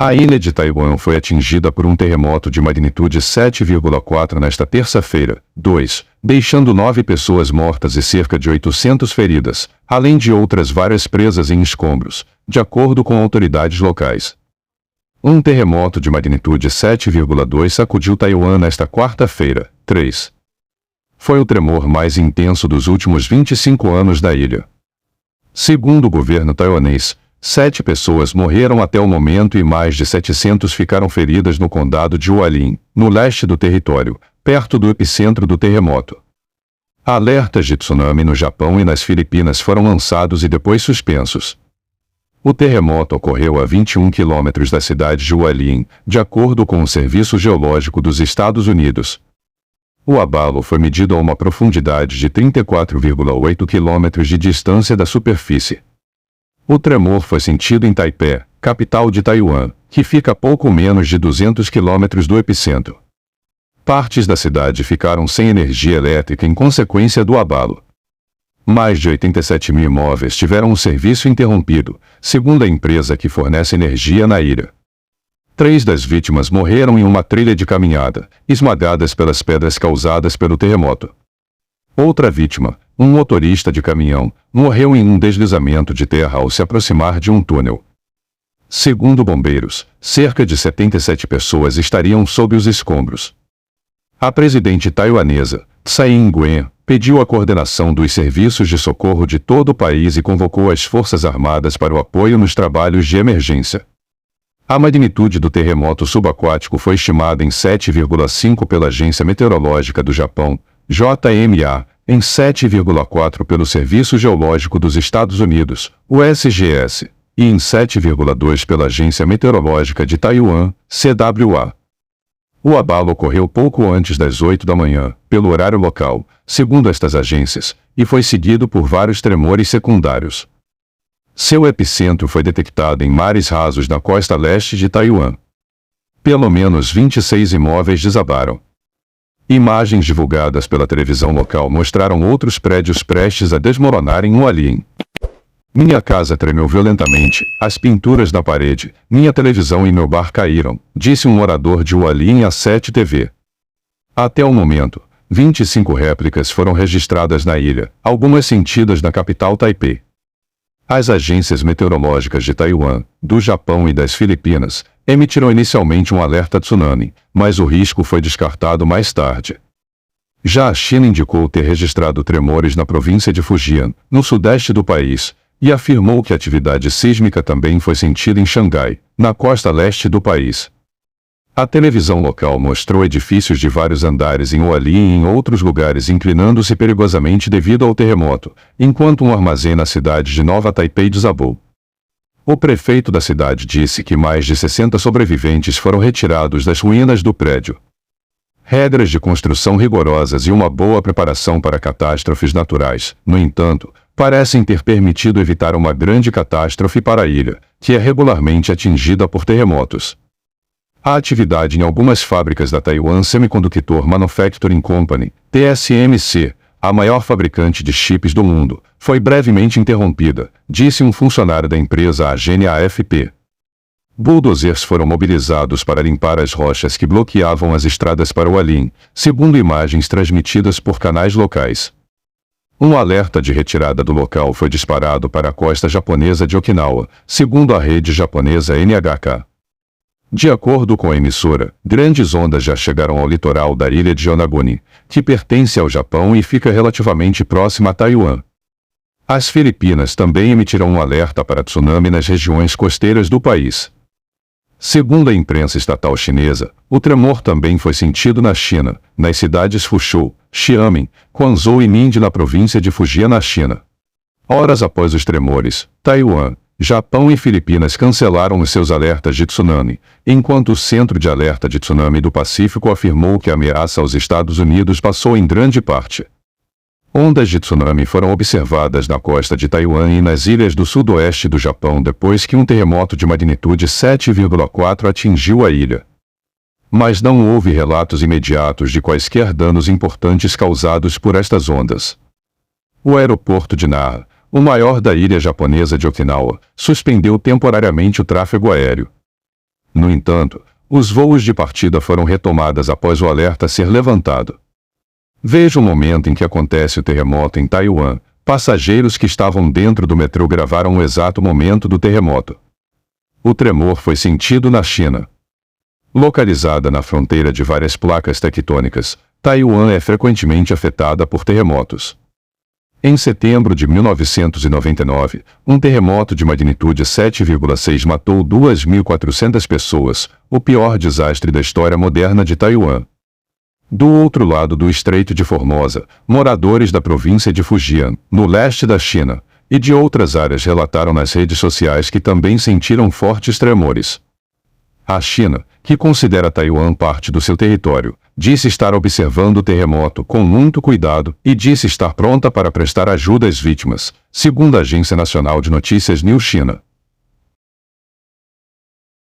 A ilha de Taiwan foi atingida por um terremoto de magnitude 7,4 nesta terça-feira, deixando 9 pessoas mortas e cerca de 800 feridas, além de outras várias presas em escombros, de acordo com autoridades locais. Um terremoto de magnitude 7,2 sacudiu Taiwan nesta quarta-feira, Foi o tremor mais intenso dos últimos 25 anos da ilha. Segundo o governo taiwanês, 7 pessoas morreram até o momento e mais de 700 ficaram feridas no condado de Hualien, no leste do território, perto do epicentro do terremoto. Alertas de tsunami no Japão e nas Filipinas foram lançados e depois suspensos. O terremoto ocorreu a 21 quilômetros da cidade de Hualien, de acordo com o Serviço Geológico dos Estados Unidos. O abalo foi medido a uma profundidade de 34,8 quilômetros de distância da superfície. O tremor foi sentido em Taipei, capital de Taiwan, que fica a pouco menos de 200 quilômetros do epicentro. Partes da cidade ficaram sem energia elétrica em consequência do abalo. Mais de 87 mil imóveis tiveram o serviço interrompido, segundo a empresa que fornece energia na ilha. 3 das vítimas morreram em uma trilha de caminhada, esmagadas pelas pedras causadas pelo terremoto. Outra vítima, um motorista de caminhão, morreu em um deslizamento de terra ao se aproximar de um túnel. Segundo bombeiros, cerca de 77 pessoas estariam sob os escombros. A presidente taiwanesa, Tsai Ing-wen, pediu a coordenação dos serviços de socorro de todo o país e convocou as Forças Armadas para o apoio nos trabalhos de emergência. A magnitude do terremoto subaquático foi estimada em 7,5 pela Agência Meteorológica do Japão, JMA, em 7,4 pelo Serviço Geológico dos Estados Unidos, o SGS, e em 7,2 pela Agência Meteorológica de Taiwan, CWA. O abalo ocorreu pouco antes das 8 da manhã, pelo horário local, segundo estas agências, e foi seguido por vários tremores secundários. Seu epicentro foi detectado em mares rasos na costa leste de Taiwan. Pelo menos 26 imóveis desabaram. Imagens divulgadas pela televisão local mostraram outros prédios prestes a desmoronar em Hualien. Minha casa tremeu violentamente, as pinturas na parede, minha televisão e meu bar caíram, disse um morador de Hualien à 7TV. Até o momento, 25 réplicas foram registradas na ilha, algumas sentidas na capital Taipei. As agências meteorológicas de Taiwan, do Japão e das Filipinas emitiram inicialmente um alerta tsunami, mas o risco foi descartado mais tarde. Já a China indicou ter registrado tremores na província de Fujian, no sudeste do país, e afirmou que a atividade sísmica também foi sentida em Xangai, na costa leste do país. A televisão local mostrou edifícios de vários andares em Hualien e em outros lugares inclinando-se perigosamente devido ao terremoto, enquanto um armazém na cidade de Nova Taipei desabou. O prefeito da cidade disse que mais de 60 sobreviventes foram retirados das ruínas do prédio. Regras de construção rigorosas e uma boa preparação para catástrofes naturais, no entanto, parecem ter permitido evitar uma grande catástrofe para a ilha, que é regularmente atingida por terremotos. A atividade em algumas fábricas da Taiwan Semiconductor Manufacturing Company, TSMC, a maior fabricante de chips do mundo, foi brevemente interrompida, disse um funcionário da empresa à agência AFP. Bulldozers foram mobilizados para limpar as rochas que bloqueavam as estradas para Hualien, segundo imagens transmitidas por canais locais. Um alerta de retirada do local foi disparado para a costa japonesa de Okinawa, segundo a rede japonesa NHK. De acordo com a emissora, grandes ondas já chegaram ao litoral da ilha de Yonaguni, que pertence ao Japão e fica relativamente próxima a Taiwan. As Filipinas também emitirão um alerta para tsunami nas regiões costeiras do país. Segundo a imprensa estatal chinesa, o tremor também foi sentido na China, nas cidades Fuzhou, Xiamen, Quanzhou e Ningde na província de Fujian na China. Horas após os tremores, Taiwan, Japão e Filipinas cancelaram os seus alertas de tsunami, enquanto o Centro de Alerta de Tsunami do Pacífico afirmou que a ameaça aos Estados Unidos passou em grande parte. Ondas de tsunami foram observadas na costa de Taiwan e nas ilhas do sudoeste do Japão depois que um terremoto de magnitude 7,4 atingiu a ilha. Mas não houve relatos imediatos de quaisquer danos importantes causados por estas ondas. O aeroporto de Naha, o maior da ilha japonesa de Okinawa, suspendeu temporariamente o tráfego aéreo. No entanto, os voos de partida foram retomados após o alerta ser levantado. Veja o momento em que acontece o terremoto em Taiwan. Passageiros que estavam dentro do metrô gravaram o exato momento do terremoto. O tremor foi sentido na China. Localizada na fronteira de várias placas tectônicas, Taiwan é frequentemente afetada por terremotos. Em setembro de 1999, um terremoto de magnitude 7,6 matou 2.400 pessoas, o pior desastre da história moderna de Taiwan. Do outro lado do Estreito de Formosa, moradores da província de Fujian, no leste da China, e de outras áreas relataram nas redes sociais que também sentiram fortes tremores. A China, que considera Taiwan parte do seu território, disse estar observando o terremoto com muito cuidado e disse estar pronta para prestar ajuda às vítimas, segundo a Agência Nacional de Notícias New China.